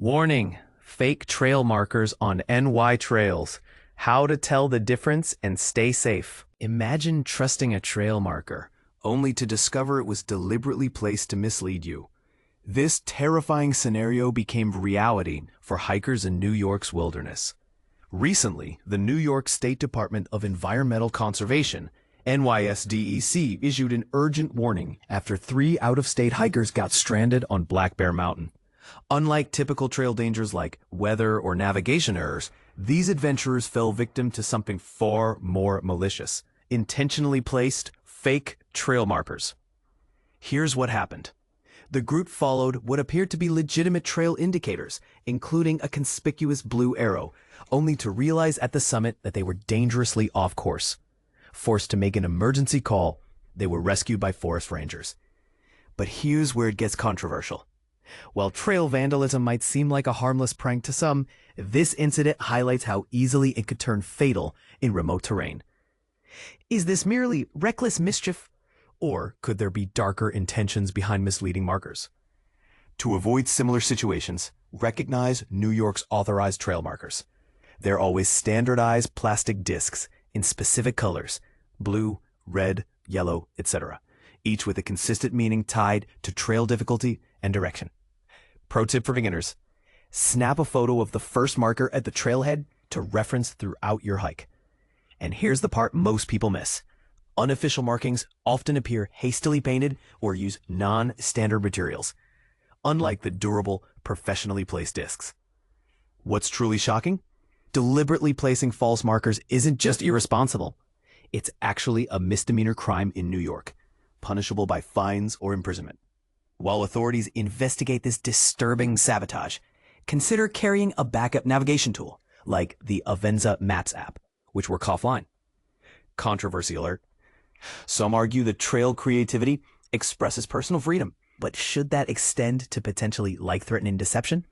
Warning, fake trail markers on NY trails. How to tell the difference and stay safe. Imagine trusting a trail marker, only to discover it was deliberately placed to mislead you. This terrifying scenario became reality for hikers in New York's wilderness. Recently, the New York State Department of Environmental Conservation, NYS DEC, issued an urgent warning after 3 out-of-state hikers got stranded on Black Bear Mountain. Unlike typical trail dangers like weather or navigation errors, these adventurers fell victim to something far more malicious: intentionally placed, fake trail markers. Here's what happened. The group followed what appeared to be legitimate trail indicators, including a conspicuous blue arrow, only to realize at the summit that they were dangerously off course. Forced to make an emergency call, they were rescued by forest rangers. But here's where it gets controversial. While trail vandalism might seem like a harmless prank to some, this incident highlights how easily it could turn fatal in remote terrain. Is this merely reckless mischief, or could there be darker intentions behind misleading markers? To avoid similar situations, recognize New York's authorized trail markers. They're always standardized plastic discs in specific colors: blue, red, yellow, etc., each with a consistent meaning tied to trail difficulty and direction. Pro tip for beginners: snap a photo of the first marker at the trailhead to reference throughout your hike. And here's the part most people miss. Unofficial markings often appear hastily painted or use non-standard materials, unlike the durable, professionally placed discs. What's truly shocking? Deliberately placing false markers isn't just irresponsible. It's actually a misdemeanor crime in New York, punishable by fines or imprisonment. While authorities investigate this disturbing sabotage, consider carrying a backup navigation tool, like the Avenza Maps app, which works offline. Controversy alert. Some argue that trail creativity expresses personal freedom, but should that extend to potentially life-threatening deception?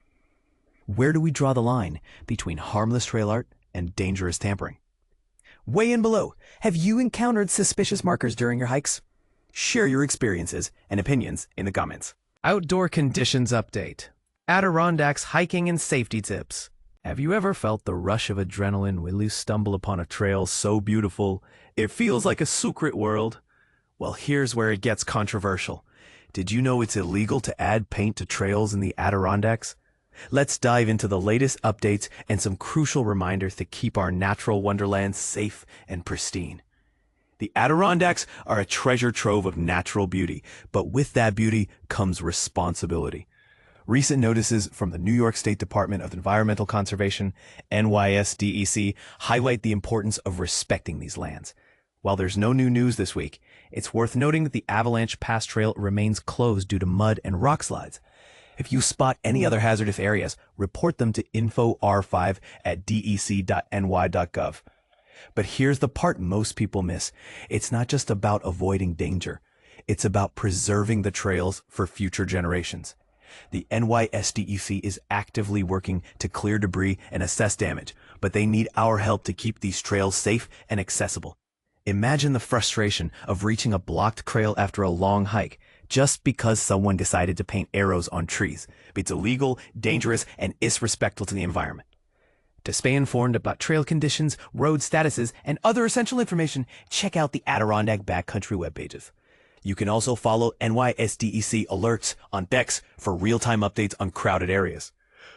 Where do we draw the line between harmless trail art and dangerous tampering? Weigh in below. Have you encountered suspicious markers during your hikes? Share your experiences and opinions in the comments. Outdoor conditions update. Adirondacks hiking and safety tips. Have you ever felt the rush of adrenaline when you stumble upon a trail so beautiful it feels like a secret world? Well, here's where it gets controversial. Did you know it's illegal to add paint to trails in the Adirondacks? Let's dive into the latest updates and some crucial reminders to keep our natural wonderlands safe and pristine. The Adirondacks are a treasure trove of natural beauty, but with that beauty comes responsibility. Recent notices from the New York State Department of Environmental Conservation, NYS DEC, highlight the importance of respecting these lands. While there's no new news this week, it's worth noting that the Avalanche Pass Trail remains closed due to mud and rock slides. If you spot any other hazardous areas, report them to info.r5@dec.ny.gov. But here's the part most people miss. It's not just about avoiding danger. It's about preserving the trails for future generations. The NYS DEC is actively working to clear debris and assess damage, but they need our help to keep these trails safe and accessible. Imagine the frustration of reaching a blocked trail after a long hike just because someone decided to paint arrows on trees. It's illegal, dangerous, and disrespectful to the environment. To stay informed about trail conditions, road statuses, and other essential information, check out the Adirondack Backcountry webpages. You can also follow NYSDEC alerts on decks for real-time updates on crowded areas.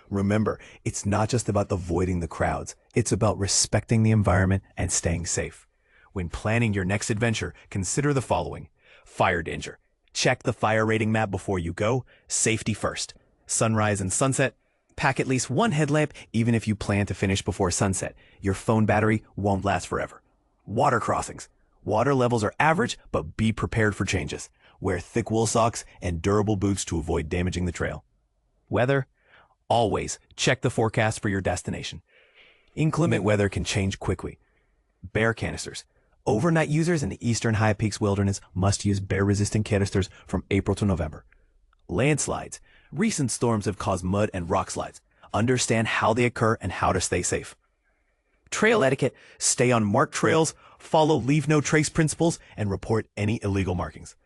Remember, it's not just about avoiding the crowds. It's about respecting the environment and staying safe. When planning your next adventure, consider the following. Fire danger. Check the fire rating map before you go. Safety first. Sunrise and sunset. Pack at least one headlamp even if you plan to finish before sunset. Your phone battery won't last forever. Water crossings. Water levels are average, but be prepared for changes. Wear thick wool socks and durable boots to avoid damaging the trail. Weather. Always check the forecast for your destination. Inclement weather can change quickly. Bear canisters. Overnight users in the eastern high peaks wilderness must use bear-resistant canisters from April to November. Landslides. Recent storms have caused mud and rock slides. Understand how they occur and how to stay safe. Trail etiquette. Stay on marked trails, follow leave no trace principles, and report any illegal markings.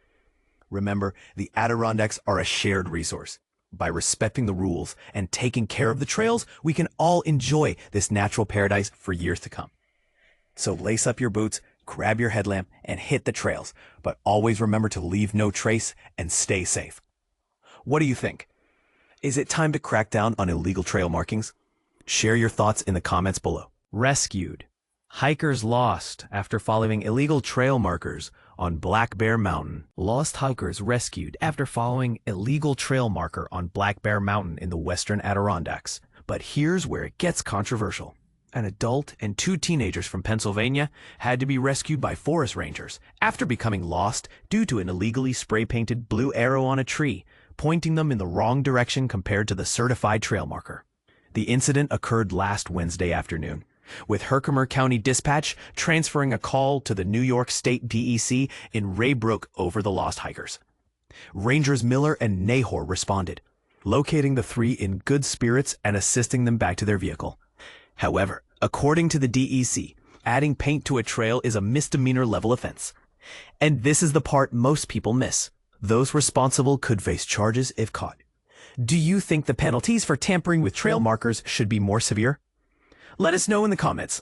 Remember, the Adirondacks are a shared resource. By respecting the rules and taking care of the trails, we can all enjoy this natural paradise for years to come. So lace up your boots, grab your headlamp, and hit the trails. But always remember to leave no trace and stay safe. What do you think? Is it time to crack down on illegal trail markings? Share your thoughts in the comments below. Rescued. Hikers lost after following illegal trail markers on Black Bear Mountain. Lost hikers rescued after following illegal trail marker on Black Bear Mountain in the western Adirondacks. But here's where it gets controversial. An adult and 2 teenagers from Pennsylvania had to be rescued by forest rangers after becoming lost due to an illegally spray-painted blue arrow on a tree, pointing them in the wrong direction compared to the certified trail marker. The incident occurred last Wednesday afternoon, with Herkimer County Dispatch transferring a call to the New York State DEC in Raybrook over the lost hikers. Rangers Miller and Nahor responded, locating the 3 in good spirits and assisting them back to their vehicle. However, according to the DEC, adding paint to a trail is a misdemeanor level offense. And this is the part most people miss. Those responsible could face charges if caught. Do you think the penalties for tampering with trail markers should be more severe? Let us know in the comments.